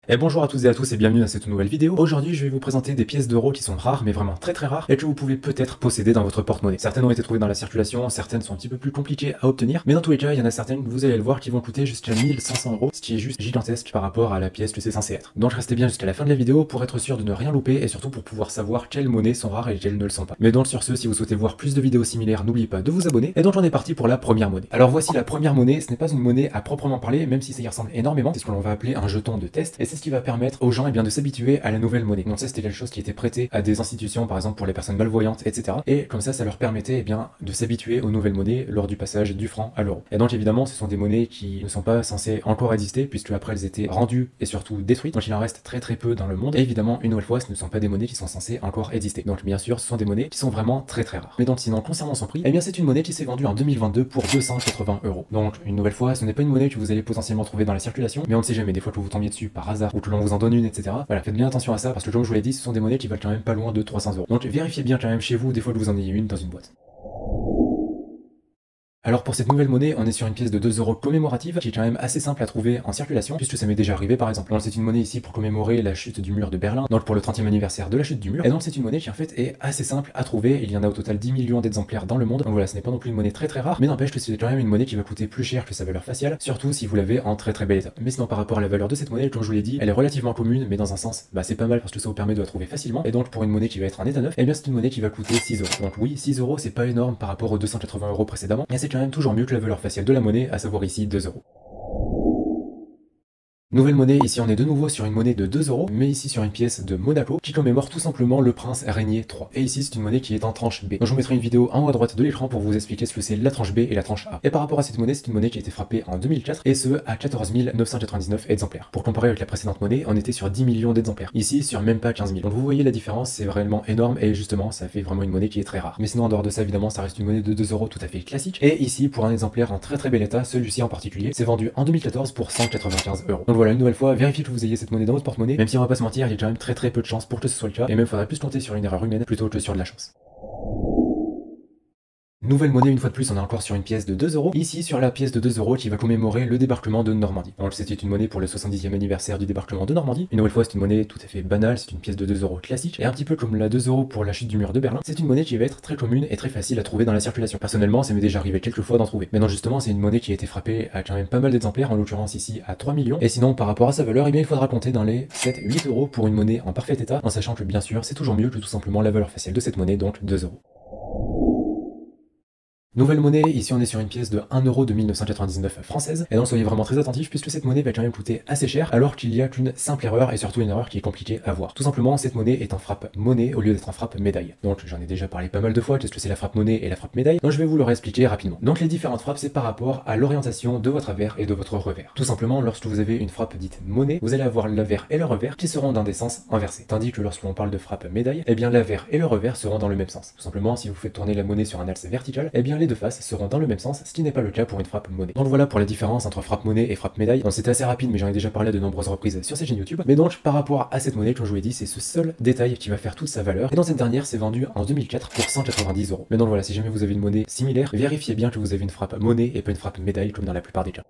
Et bonjour à toutes et à tous et bienvenue dans cette nouvelle vidéo. Aujourd'hui je vais vous présenter des pièces d'euros qui sont rares mais vraiment très rares et que vous pouvez peut-être posséder dans votre porte-monnaie. Certaines ont été trouvées dans la circulation, certaines sont un petit peu plus compliquées à obtenir, mais dans tous les cas il y en a certaines, vous allez le voir, qui vont coûter jusqu'à 1500 €, ce qui est juste gigantesque par rapport à la pièce que c'est censé être. Donc restez bien jusqu'à la fin de la vidéo pour être sûr de ne rien louper et surtout pour pouvoir savoir quelles monnaies sont rares et quelles ne le sont pas. Mais donc sur ce, si vous souhaitez voir plus de vidéos similaires, n'oubliez pas de vous abonner. Et donc on est parti pour la première monnaie. Alors voici la première monnaie, ce n'est pas une monnaie à proprement parler, même si ça y ressemble énormément, c'est ce que l'on va appeler un jeton de test, et c'est ce qui va permettre aux gens de s'habituer à la nouvelle monnaie. Donc ça c'était quelque chose qui était prêté à des institutions, par exemple pour les personnes malvoyantes, etc. Et comme ça leur permettait de s'habituer aux nouvelles monnaies lors du passage du franc à l'euro. Et donc évidemment ce sont des monnaies qui ne sont pas censées encore exister puisque après elles étaient rendues et surtout détruites. Donc il en reste très peu dans le monde. Et évidemment une nouvelle fois ce ne sont pas des monnaies qui sont censées encore exister. Donc bien sûr ce sont des monnaies qui sont vraiment très rares. Mais donc sinon concernant son prix, eh bien c'est une monnaie qui s'est vendue en 2022 pour 280 €. Donc une nouvelle fois ce n'est pas une monnaie que vous allez potentiellement trouver dans la circulation, mais on ne sait jamais, des fois que vous tombiez dessus par hasard ou que l'on vous en donne une, etc. Voilà, faites bien attention à ça parce que comme je vous l'ai dit, ce sont des monnaies qui valent quand même pas loin de 300 €. Donc vérifiez bien quand même chez vous, des fois que vous en ayez une dans une boîte. Alors pour cette nouvelle monnaie, on est sur une pièce de 2 € commémorative qui est quand même assez simple à trouver en circulation puisque ça m'est déjà arrivé par exemple. Donc c'est une monnaie ici pour commémorer la chute du mur de Berlin, donc pour le 30e anniversaire de la chute du mur. Et donc c'est une monnaie qui en fait est assez simple à trouver, il y en a au total 10 millions d'exemplaires dans le monde. Donc voilà, ce n'est pas non plus une monnaie très rare, mais n'empêche que c'est quand même une monnaie qui va coûter plus cher que sa valeur faciale, surtout si vous l'avez en très bel état. Mais sinon par rapport à la valeur de cette monnaie, comme je vous l'ai dit, elle est relativement commune, mais dans un sens, c'est pas mal parce que ça vous permet de la trouver facilement. Et donc pour une monnaie qui va être en état neuf, eh bien c'est une monnaie qui va coûter 6 €. Donc oui, 6 € c'est pas énorme par rapport aux 280 € précédemment, mais c'est quand même toujours mieux que la valeur faciale de la monnaie, à savoir ici 2 €. Nouvelle monnaie, ici on est de nouveau sur une monnaie de 2 €, mais ici sur une pièce de Monaco qui commémore tout simplement le prince Régnier III. Et ici c'est une monnaie qui est en tranche B. Donc je vous mettrai une vidéo en haut à droite de l'écran pour vous expliquer ce que c'est la tranche B et la tranche A. Et par rapport à cette monnaie, c'est une monnaie qui a été frappée en 2004 et ce à 14 999 exemplaires. Pour comparer avec la précédente monnaie, on était sur 10 millions d'exemplaires. Ici sur même pas 15 000. Donc vous voyez la différence, c'est vraiment énorme et justement ça fait vraiment une monnaie qui est très rare. Mais sinon en dehors de ça évidemment ça reste une monnaie de 2 € tout à fait classique. Et ici pour un exemplaire en très bel état, celui-ci en particulier, c'est vendu en 2014 pour 195 €. Donc voilà, une nouvelle fois, vérifiez que vous ayez cette monnaie dans votre porte-monnaie, même si on va pas se mentir, il y a quand même très peu de chances pour que ce soit le cas, et même faudrait plus compter sur une erreur humaine plutôt que sur de la chance. Nouvelle monnaie, une fois de plus, on est encore sur une pièce de 2 €. Ici, sur la pièce de 2 € qui va commémorer le débarquement de Normandie. Donc, c'était une monnaie pour le 70e anniversaire du débarquement de Normandie. Une nouvelle fois, c'est une monnaie tout à fait banale, c'est une pièce de 2 € classique. Et un petit peu comme la 2 € pour la chute du mur de Berlin, c'est une monnaie qui va être très commune et très facile à trouver dans la circulation. Personnellement, ça m'est déjà arrivé quelques fois d'en trouver. Mais non, justement, c'est une monnaie qui a été frappée à quand même pas mal d'exemplaires, en l'occurrence ici à 3 millions. Et sinon, par rapport à sa valeur, eh bien, il faudra compter dans les 7-8 € pour une monnaie en parfait état, en sachant que bien sûr, c'est toujours mieux que tout simplement la valeur faciale de cette monnaie, donc 2 €. Nouvelle monnaie, ici on est sur une pièce de 1 € de 1999 française, et donc soyez vraiment très attentifs puisque cette monnaie va quand même coûter assez cher, alors qu'il y a qu'une simple erreur, et surtout une erreur qui est compliquée à voir. Tout simplement, cette monnaie est en frappe monnaie au lieu d'être en frappe médaille. Donc j'en ai déjà parlé pas mal de fois, qu'est-ce que c'est la frappe monnaie et la frappe médaille, donc je vais vous le réexpliquer rapidement. Donc les différentes frappes, c'est par rapport à l'orientation de votre avers et de votre revers. Tout simplement, lorsque vous avez une frappe dite monnaie, vous allez avoir l'avers et le revers qui seront dans des sens inversés. Tandis que lorsqu'on parle de frappe médaille, eh bien l'avers et le revers seront dans le même sens. Tout simplement, si vous faites tourner la monnaie sur un axe vertical, eh bien les deux faces seront dans le même sens, ce qui n'est pas le cas pour une frappe monnaie. Donc voilà pour la différence entre frappe monnaie et frappe médaille. Donc c'était assez rapide, mais j'en ai déjà parlé à de nombreuses reprises sur cette chaîne YouTube. Mais donc par rapport à cette monnaie, comme je vous l'ai dit, c'est ce seul détail qui va faire toute sa valeur. Et dans cette dernière, c'est vendu en 2004 pour 190 €. Mais donc voilà, si jamais vous avez une monnaie similaire, vérifiez bien que vous avez une frappe monnaie et pas une frappe médaille comme dans la plupart des cas.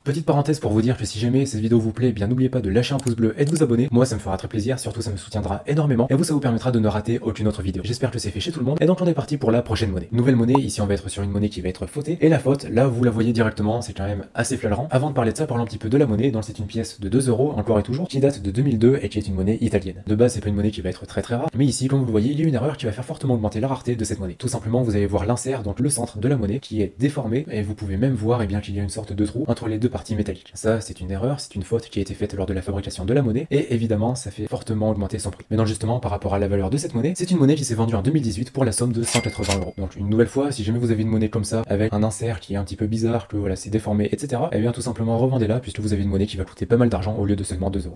Petite parenthèse pour vous dire que si jamais cette vidéo vous plaît, eh bien n'oubliez pas de lâcher un pouce bleu et de vous abonner. Moi ça me fera très plaisir, surtout ça me soutiendra énormément et vous ça vous permettra de ne rater aucune autre vidéo. J'espère que c'est fait chez tout le monde et donc on est parti pour la prochaine monnaie. Nouvelle monnaie, ici on va être sur une monnaie qui va être fautée et la faute, là vous la voyez directement, c'est quand même assez flagrant. Avant de parler de ça, parlons un petit peu de la monnaie, donc c'est une pièce de 2 € encore et toujours qui date de 2002 et qui est une monnaie italienne. De base c'est pas une monnaie qui va être très rare, mais ici comme vous le voyez, il y a une erreur qui va faire fortement augmenter la rareté de cette monnaie. Tout simplement vous allez voir l'insert, donc le centre de la monnaie qui est déformé et vous pouvez même voir eh bien qu'il y a une sorte de trou entre les deux parties métalliques. Ça c'est une erreur, c'est une faute qui a été faite lors de la fabrication de la monnaie, et évidemment ça fait fortement augmenter son prix. Mais non justement par rapport à la valeur de cette monnaie, c'est une monnaie qui s'est vendue en 2018 pour la somme de 180 €. Donc une nouvelle fois, si jamais vous avez une monnaie comme ça, avec un insert qui est un petit peu bizarre, que voilà c'est déformé, etc., et bien tout simplement revendez-la puisque vous avez une monnaie qui va coûter pas mal d'argent au lieu de seulement 2 €.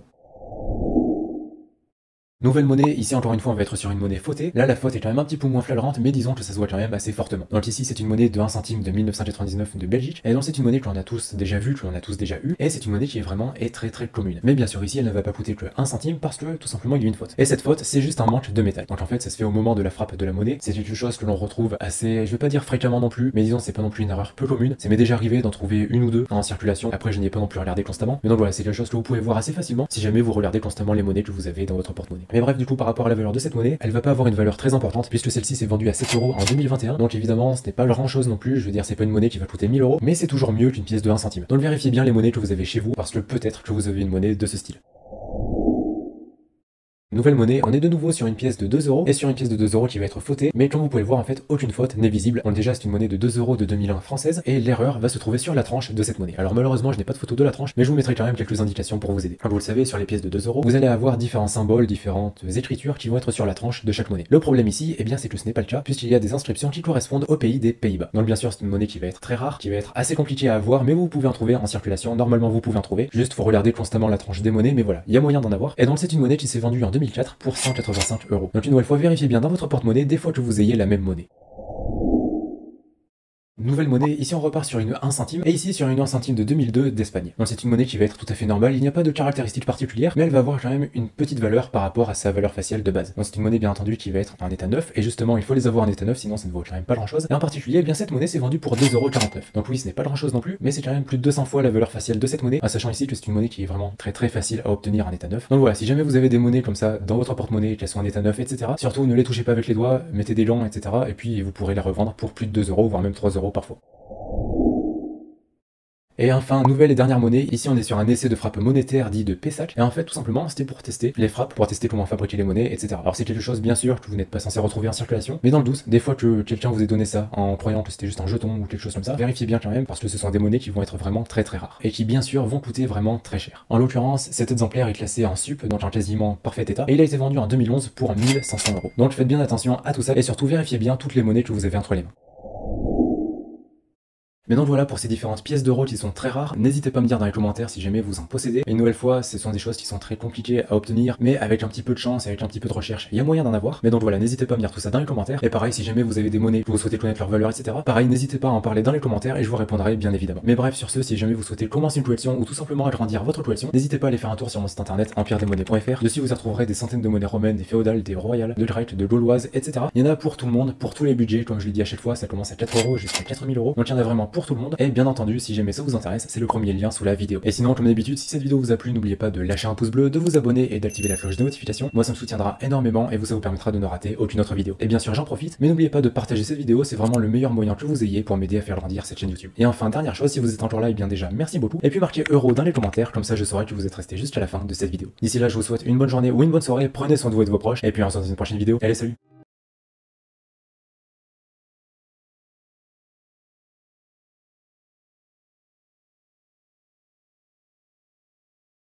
Nouvelle monnaie, ici encore une fois on va être sur une monnaie fautée. Là la faute est quand même un petit peu moins flagrante, mais disons que ça se voit quand même assez fortement. Donc ici c'est une monnaie de 1 centime de 1999 de Belgique, et donc c'est une monnaie que l'on a tous déjà vue, que l'on a tous déjà eu, et c'est une monnaie qui est vraiment très commune. Mais bien sûr ici elle ne va pas coûter que 1 centime parce que tout simplement il y a une faute. Et cette faute c'est juste un manque de métal. Donc en fait ça se fait au moment de la frappe de la monnaie, c'est quelque chose que l'on retrouve assez, je vais pas dire fréquemment non plus, mais disons c'est pas non plus une erreur peu commune. Ça m'est déjà arrivé d'en trouver une ou deux en circulation, après je n'y ai pas non plus regardé constamment, mais donc voilà c'est quelque chose que vous pouvez voir assez facilement si jamais vous regardez constamment les monnaies que vous avez dans votre porte-monnaie. Mais bref du coup par rapport à la valeur de cette monnaie, elle va pas avoir une valeur très importante puisque celle-ci s'est vendue à 7 € en 2021, donc évidemment ce n'est pas grand chose non plus, je veux dire c'est pas une monnaie qui va coûter 1000 €, mais c'est toujours mieux qu'une pièce de 1 centime. Donc vérifiez bien les monnaies que vous avez chez vous parce que peut-être que vous avez une monnaie de ce style. Nouvelle monnaie, on est de nouveau sur une pièce de 2 € et sur une pièce de 2 € qui va être fautée, mais comme vous pouvez le voir en fait aucune faute n'est visible. Donc déjà c'est une monnaie de 2 € de 2001 française et l'erreur va se trouver sur la tranche de cette monnaie. Alors malheureusement je n'ai pas de photo de la tranche, mais je vous mettrai quand même quelques indications pour vous aider. Comme vous le savez sur les pièces de 2 €, vous allez avoir différents symboles, différentes écritures qui vont être sur la tranche de chaque monnaie. Le problème ici, eh bien c'est que ce n'est pas le cas puisqu'il y a des inscriptions qui correspondent au pays des Pays-Bas. Donc bien sûr c'est une monnaie qui va être très rare, qui va être assez compliquée à avoir, mais vous pouvez en trouver en circulation. Normalement vous pouvez en trouver, juste faut regarder constamment la tranche des monnaies, mais voilà, il y a moyen d'en avoir. Et donc c'est une monnaie qui s'est vendue en 2004 pour 185 €. Donc une nouvelle fois, vérifiez bien dans votre porte-monnaie des fois que vous ayez la même monnaie. Nouvelle monnaie, ici on repart sur une 1 centime, et ici sur une 1 centime de 2002 d'Espagne. Donc c'est une monnaie qui va être tout à fait normale, il n'y a pas de caractéristiques particulières, mais elle va avoir quand même une petite valeur par rapport à sa valeur faciale de base. Donc c'est une monnaie bien entendu qui va être en état neuf, et justement il faut les avoir en état neuf, sinon ça ne vaut quand même pas grand chose. Et en particulier, eh bien cette monnaie s'est vendue pour 2,49 €. Donc oui, ce n'est pas grand chose non plus, mais c'est quand même plus de 200 fois la valeur faciale de cette monnaie, en sachant ici que c'est une monnaie qui est vraiment très facile à obtenir en état neuf. Donc voilà, si jamais vous avez des monnaies comme ça dans votre porte-monnaie, qu'elles sont en état neuf, etc., surtout ne les touchez pas avec les doigts, mettez des gants, etc., et puis vous pourrez les revendre pour plus de 2 €, voire même 3 € parfois. Et enfin, nouvelle et dernière monnaie, ici on est sur un essai de frappe monétaire dit de Pessac, et en fait tout simplement c'était pour tester les frappes, pour tester comment fabriquer les monnaies, etc. Alors c'est quelque chose bien sûr que vous n'êtes pas censé retrouver en circulation, mais dans le doute, des fois que quelqu'un vous ait donné ça en croyant que c'était juste un jeton ou quelque chose comme ça, vérifiez bien quand même parce que ce sont des monnaies qui vont être vraiment très rares, et qui bien sûr vont coûter vraiment très cher. En l'occurrence, cet exemplaire est classé en sup, donc en quasiment parfait état, et il a été vendu en 2011 pour 1500 €. Donc faites bien attention à tout ça, et surtout vérifiez bien toutes les monnaies que vous avez entre les mains. Mais donc voilà pour ces différentes pièces d'euros qui sont très rares, n'hésitez pas à me dire dans les commentaires si jamais vous en possédez. Et une nouvelle fois, ce sont des choses qui sont très compliquées à obtenir, mais avec un petit peu de chance et avec un petit peu de recherche, il y a moyen d'en avoir. Mais donc voilà, n'hésitez pas à me dire tout ça dans les commentaires. Et pareil, si jamais vous avez des monnaies, que vous souhaitez connaître leur valeur, etc., pareil, n'hésitez pas à en parler dans les commentaires et je vous répondrai bien évidemment. Mais bref, sur ce, si jamais vous souhaitez commencer une collection ou tout simplement agrandir votre collection, n'hésitez pas à aller faire un tour sur mon site internet empiredesmonnaies.fr. Dessus vous y retrouverez des centaines de monnaies romaines, des féodales, des royales, de grecques, de gauloises, etc. Il y en a pour tout le monde, pour tous les budgets, comme je l'ai dit à chaque fois, ça commence à 4 € jusqu'à 4000 €. Donc il y en a vraiment pour tout le monde. Et bien entendu, si jamais ça vous intéresse, c'est le premier lien sous la vidéo. Et sinon, comme d'habitude, si cette vidéo vous a plu, n'oubliez pas de lâcher un pouce bleu, de vous abonner et d'activer la cloche de notification. Moi, ça me soutiendra énormément et ça vous permettra de ne rater aucune autre vidéo. Et bien sûr, j'en profite, mais n'oubliez pas de partager cette vidéo, c'est vraiment le meilleur moyen que vous ayez pour m'aider à faire grandir cette chaîne YouTube. Et enfin, dernière chose, si vous êtes encore là, et bien déjà, merci beaucoup. Et puis marquez euro dans les commentaires, comme ça je saurai que vous êtes resté jusqu'à la fin de cette vidéo. D'ici là, je vous souhaite une bonne journée ou une bonne soirée, prenez soin de vous et de vos proches, et puis on se retrouve dans une prochaine vidéo. Allez, salut!